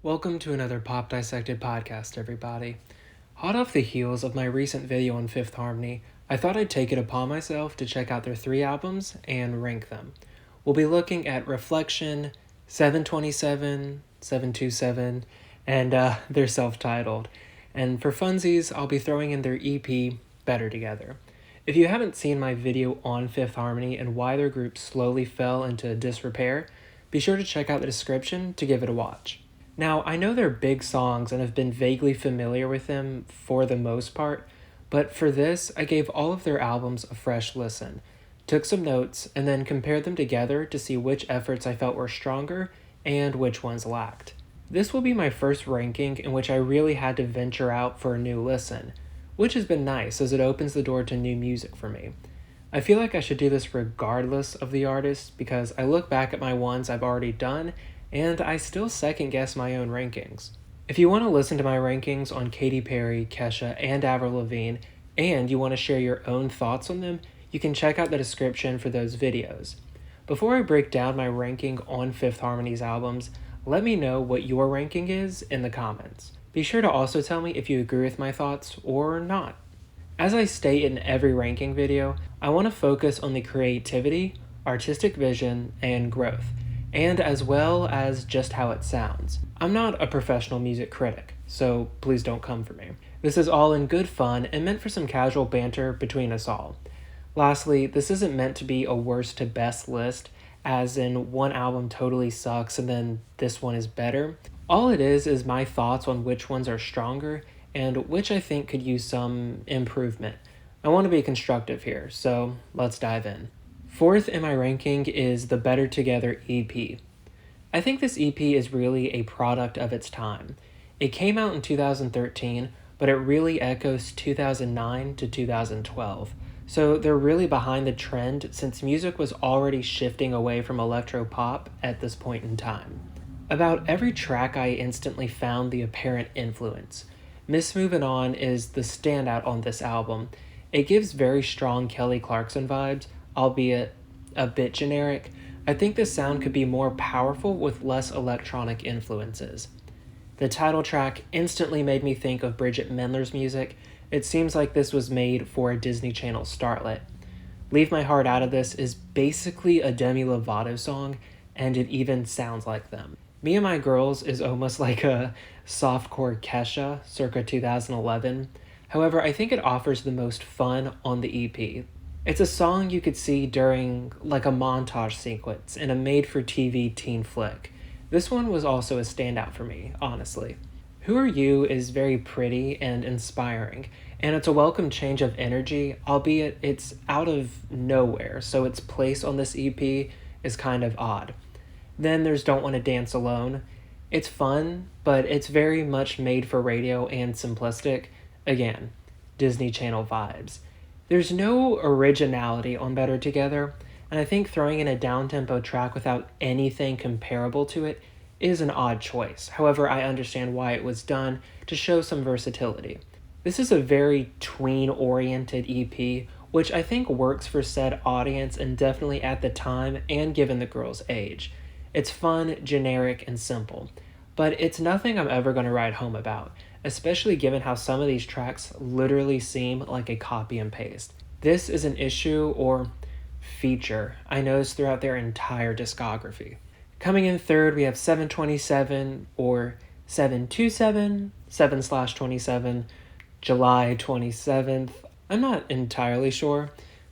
Welcome to another Pop Dissected Podcast, everybody. Hot off the heels of my recent video on Fifth Harmony, I thought I'd take it upon myself to check out their 3 albums and rank them. We'll be looking at Reflection, 727, 727, and their self-titled. And for funsies, I'll be throwing in their EP, Better Together. If you haven't seen my video on Fifth Harmony and why their group slowly fell into disrepair, be sure to check out the description to give it a watch. Now, I know they're big songs and have been vaguely familiar with them for the most part, but for this, I gave all of their albums a fresh listen, took some notes, and then compared them together to see which efforts I felt were stronger and which ones lacked. This will be my first ranking in which I really had to venture out for a new listen, which has been nice as it opens the door to new music for me. I feel like I should do this regardless of the artist because I look back at my ones I've already done and I still second guess my own rankings. If you want to listen to my rankings on Katy Perry, Kesha, and Avril Lavigne, and you want to share your own thoughts on them, you can check out the description for those videos. Before I break down my ranking on Fifth Harmony's albums, let me know what your ranking is in the comments. Be sure to also tell me if you agree with my thoughts or not. As I state in every ranking video, I want to focus on the creativity, artistic vision, and growth, and as well as just how it sounds. I'm not a professional music critic, so please don't come for me. This is all in good fun and meant for some casual banter between us all. Lastly, this isn't meant to be a worst to best list, as in one album totally sucks and then this one is better. All it is my thoughts on which ones are stronger and which I think could use some improvement. I want to be constructive here, so let's dive in. Fourth in my ranking is the Better Together EP. I think this EP is really a product of its time. It came out in 2013, but it really echoes 2009 to 2012. So they're really behind the trend since music was already shifting away from electro pop at this point in time. About every track I instantly found the apparent influence. Miss Movin' On is the standout on this album. It gives very strong Kelly Clarkson vibes, albeit a bit generic. I think this sound could be more powerful with less electronic influences. The title track instantly made me think of Bridget Mendler's music. It seems like this was made for a Disney Channel starlet. Leave My Heart Out of This is basically a Demi Lovato song, and it even sounds like them. Me and My Girls is almost like a softcore Kesha circa 2011. However, I think it offers the most fun on the EP. It's a song you could see during like a montage sequence in a made-for-TV teen flick. This one was also a standout for me, honestly. Who Are You is very pretty and inspiring, and it's a welcome change of energy, albeit it's out of nowhere, so its place on this EP is kind of odd. Then there's Don't Wanna Dance Alone. It's fun, but it's very much made for radio and simplistic. Again, Disney Channel vibes. There's no originality on Better Together, and I think throwing in a down-tempo track without anything comparable to it is an odd choice. However, I understand why it was done to show some versatility. This is a very tween-oriented EP, which I think works for said audience and definitely at the time and given the girl's age. It's fun, generic, and simple, but it's nothing I'm ever going to write home about, especially given how some of these tracks literally seem like a copy and paste. This is an issue or feature I noticed throughout their entire discography. Coming in third, we have 727 or 727, 7/27, July 27th. I'm not entirely sure.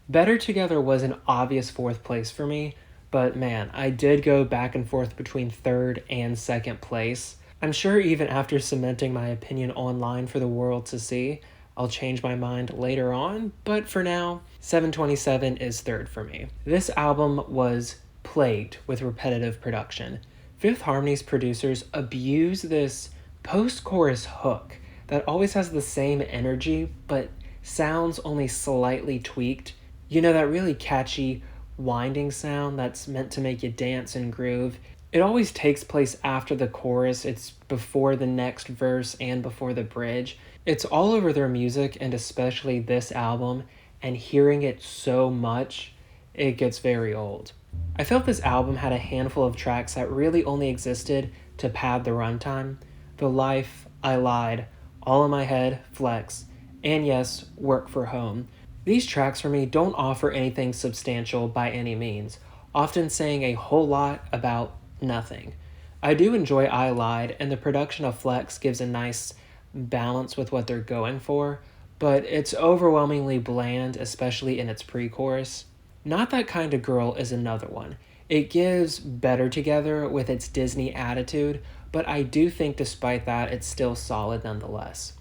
Better Together was an obvious fourth place for me, but man, I did go back and forth between third and second place. I'm sure even after cementing my opinion online for the world to see, I'll change my mind later on, but for now, 727 is third for me. This album was plagued with repetitive production. Fifth Harmony's producers abuse this post-chorus hook that always has the same energy, but sounds only slightly tweaked. You know, that really catchy winding sound that's meant to make you dance and groove. It always takes place after the chorus. It's before the next verse and before the bridge. It's all over their music and especially this album, and hearing it so much, it gets very old. I felt this album had a handful of tracks that really only existed to pad the runtime. The Life, I Lied, All in My Head, Flex, and yes, Work for Home. These tracks for me don't offer anything substantial by any means, often saying a whole lot about nothing. I do enjoy I Lied, and the production of Flex gives a nice balance with what they're going for, but it's overwhelmingly bland, especially in its pre-chorus. Not That Kind of Girl is another one. It gives Better Together with its Disney attitude, but I do think despite that, it's still solid nonetheless.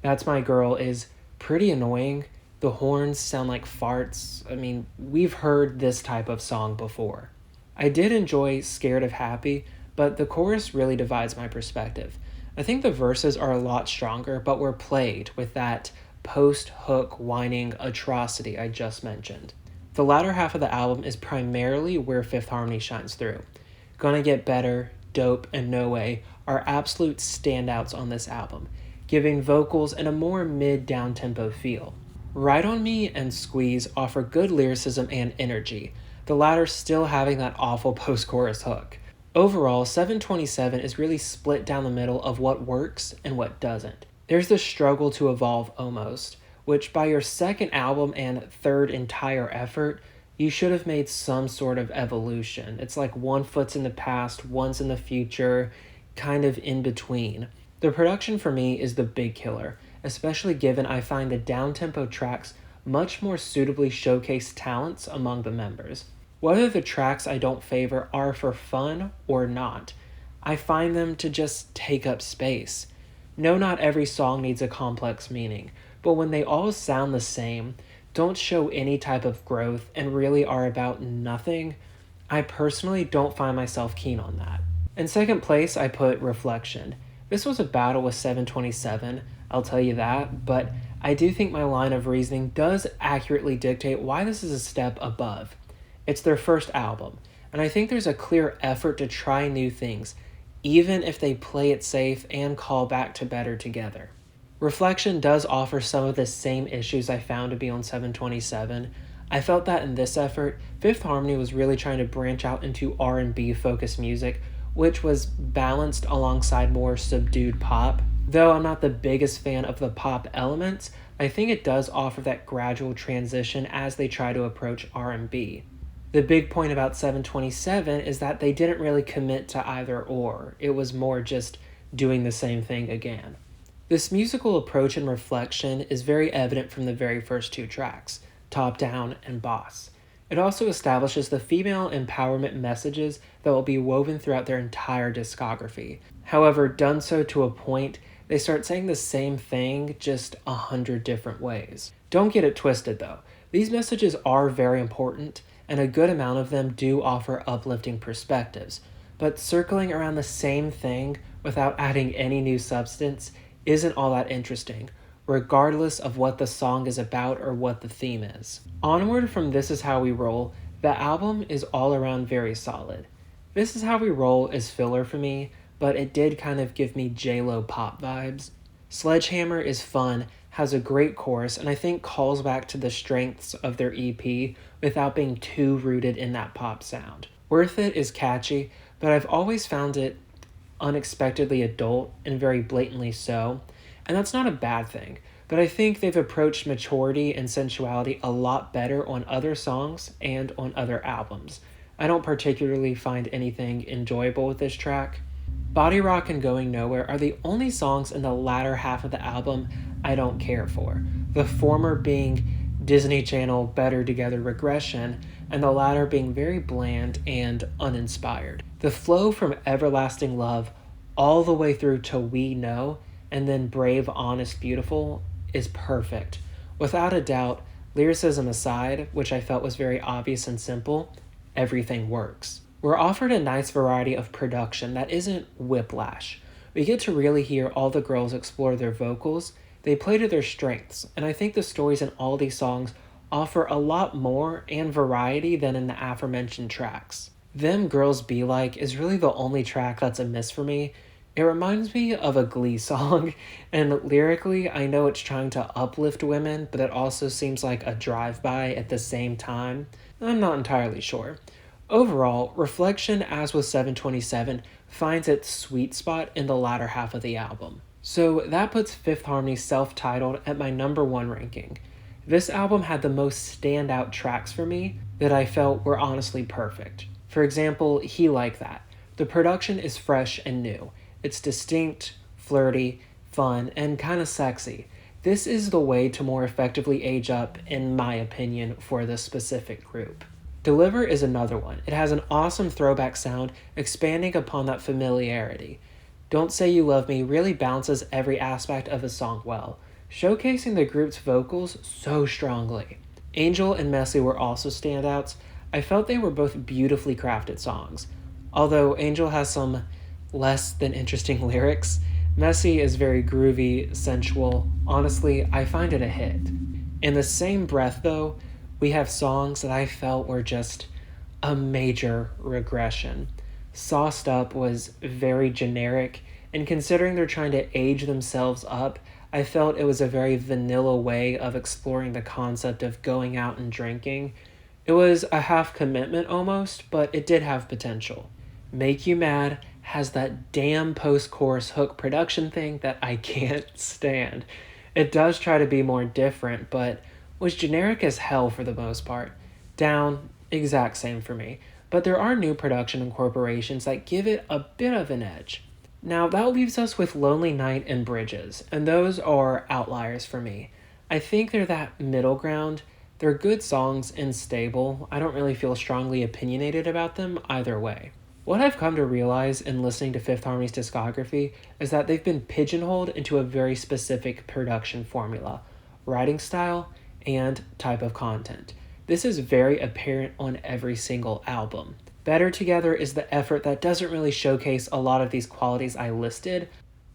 That's My Girl is pretty annoying. The horns sound like farts. I mean, we've heard this type of song before. I did enjoy Scared of Happy, but the chorus really divides my perspective. I think the verses are a lot stronger, but were plagued with that post-hook whining atrocity I just mentioned. The latter half of the album is primarily where Fifth Harmony shines through. Gonna Get Better, Dope, and No Way are absolute standouts on this album, giving vocals in a more mid-down-tempo feel. Ride on Me and Squeeze offer good lyricism and energy, the latter still having that awful post-chorus hook. Overall, 727 is really split down the middle of what works and what doesn't. There's the struggle to evolve almost, which by your second album and third entire effort, you should have made some sort of evolution. It's like one foot's in the past, one's in the future, kind of in between. The production for me is the big killer, especially given I find the down-tempo tracks much more suitably showcase talents among the members. Whether the tracks I don't favor are for fun or not, I find them to just take up space. No, not every song needs a complex meaning, but when they all sound the same, don't show any type of growth, and really are about nothing, I personally don't find myself keen on that. In second place, I put Reflection. This was a battle with 727, I'll tell you that, but I do think my line of reasoning does accurately dictate why this is a step above. It's their first album, and I think there's a clear effort to try new things, even if they play it safe and call back to Better Together. Reflection does offer some of the same issues I found to be on 727. I felt that in this effort, Fifth Harmony was really trying to branch out into R&B focused music, which was balanced alongside more subdued pop. Though I'm not the biggest fan of the pop elements, I think it does offer that gradual transition as they try to approach R&B. The big point about 727 is that they didn't really commit to either or. It was more just doing the same thing again. This musical approach and reflection is very evident from the very first two tracks, Top Down and Boss. It also establishes the female empowerment messages that will be woven throughout their entire discography. However, done so to a point, they start saying the same thing just 100 different ways. Don't get it twisted though. These messages are very important, and a good amount of them do offer uplifting perspectives, but circling around the same thing without adding any new substance isn't all that interesting, regardless of what the song is about or what the theme is. Onward from This Is How We Roll, the album is all around very solid. This Is How We Roll is filler for me, but it did kind of give me J-Lo pop vibes. Sledgehammer is fun, has a great chorus, and I think calls back to the strengths of their EP without being too rooted in that pop sound. Worth It is catchy, but I've always found it unexpectedly adult and very blatantly so, and that's not a bad thing, but I think they've approached maturity and sensuality a lot better on other songs and on other albums. I don't particularly find anything enjoyable with this track. Body Rock and Going Nowhere are the only songs in the latter half of the album I don't care for, the former being Disney Channel Better Together regression, and the latter being very bland and uninspired. The flow from Everlasting Love all the way through to We Know, and then Brave, Honest, Beautiful is perfect. Without a doubt, lyricism aside, which I felt was very obvious and simple, everything works. We're offered a nice variety of production that isn't whiplash. We get to really hear all the girls explore their vocals. They play to their strengths, and I think the stories in all these songs offer a lot more and variety than in the aforementioned tracks. Them Girls Be Like is really the only track that's a miss for me. It reminds me of a Glee song, and lyrically, I know it's trying to uplift women, but it also seems like a drive-by at the same time. I'm not entirely sure. Overall, Reflection, as with 727, finds its sweet spot in the latter half of the album. So that puts Fifth Harmony's self-titled at my number 1 ranking. This album had the most standout tracks for me that I felt were honestly perfect. For example, He Like That. The production is fresh and new. It's distinct, flirty, fun, and kind of sexy. This is the way to more effectively age up, in my opinion, for this specific group. Deliver is another one. It has an awesome throwback sound, expanding upon that familiarity. Don't Say You Love Me really balances every aspect of the song well, showcasing the group's vocals so strongly. Angel and Messy were also standouts. I felt they were both beautifully crafted songs. Although Angel has some less than interesting lyrics, Messy is very groovy, sensual. Honestly, I find it a hit. In the same breath, though, we have songs that I felt were just a major regression. Sauced Up was very generic, and considering they're trying to age themselves up, I felt it was a very vanilla way of exploring the concept of going out and drinking. It was a half commitment almost, but it did have potential. Make You Mad has that damn post-chorus hook production thing that I can't stand. It does try to be more different, but was generic as hell for the most part. Down, exact same for me. But there are new production incorporations that give it a bit of an edge. Now that leaves us with Lonely Night and Bridges, and those are outliers for me. I think they're that middle ground. They're good songs and stable. I don't really feel strongly opinionated about them either way. What I've come to realize in listening to Fifth Harmony's discography is that they've been pigeonholed into a very specific production formula, writing style, and type of content. This is very apparent on every single album. Better Together is the effort that doesn't really showcase a lot of these qualities I listed,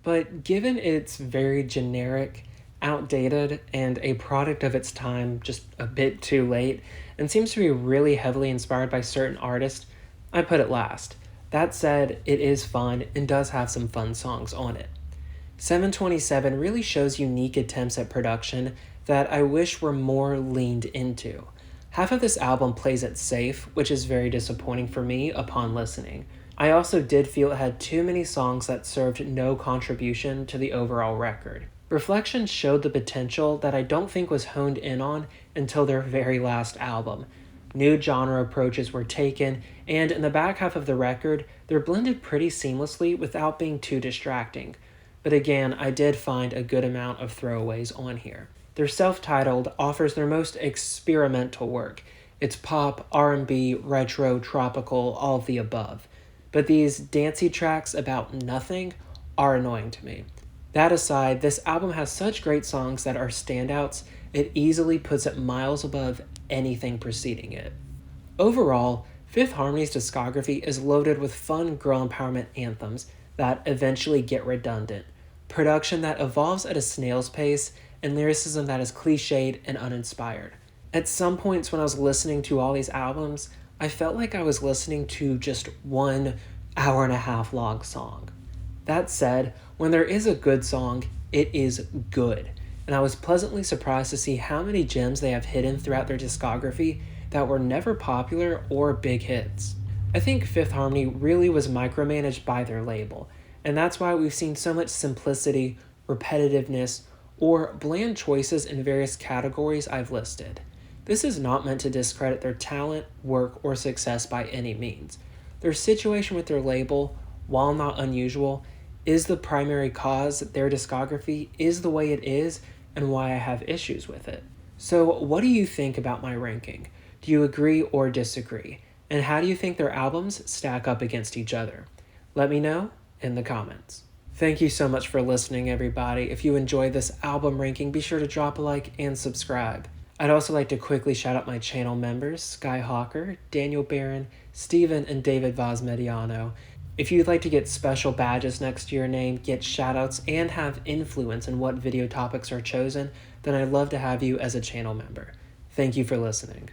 but given it's very generic, outdated, and a product of its time just a bit too late, and seems to be really heavily inspired by certain artists, I put it last. That said, it is fun and does have some fun songs on it. 727 really shows unique attempts at production that I wish were more leaned into. Half of this album plays it safe, which is very disappointing for me upon listening. I also did feel it had too many songs that served no contribution to the overall record. Reflections showed the potential that I don't think was honed in on until their very last album. New genre approaches were taken, and in the back half of the record, they're blended pretty seamlessly without being too distracting. But again, I did find a good amount of throwaways on here. Their self-titled offers their most experimental work. It's pop, R&B, retro, tropical, all of the above. But these dancey tracks about nothing are annoying to me. That aside, this album has such great songs that are standouts, it easily puts it miles above anything preceding it. Overall, Fifth Harmony's discography is loaded with fun girl empowerment anthems that eventually get redundant, production that evolves at a snail's pace, and lyricism that is cliched and uninspired. At some points when I was listening to all these albums, I felt like I was listening to just 1 hour-and-a-half long song. That said, when there is a good song, it is good, and I was pleasantly surprised to see how many gems they have hidden throughout their discography that were never popular or big hits. I think Fifth Harmony really was micromanaged by their label, and that's why we've seen so much simplicity, repetitiveness, or bland choices in various categories I've listed. This is not meant to discredit their talent, work, or success by any means. Their situation with their label, while not unusual, is the primary cause that their discography is the way it is and why I have issues with it. So what do you think about my ranking? Do you agree or disagree? And how do you think their albums stack up against each other? Let me know in the comments. Thank you so much for listening, everybody. If you enjoyed this album ranking, be sure to drop a like and subscribe. I'd also like to quickly shout out my channel members, Skyhawker, Daniel Barron, Steven, and David Vosmediano. If you'd like to get special badges next to your name, get shoutouts, and have influence in what video topics are chosen, then I'd love to have you as a channel member. Thank you for listening.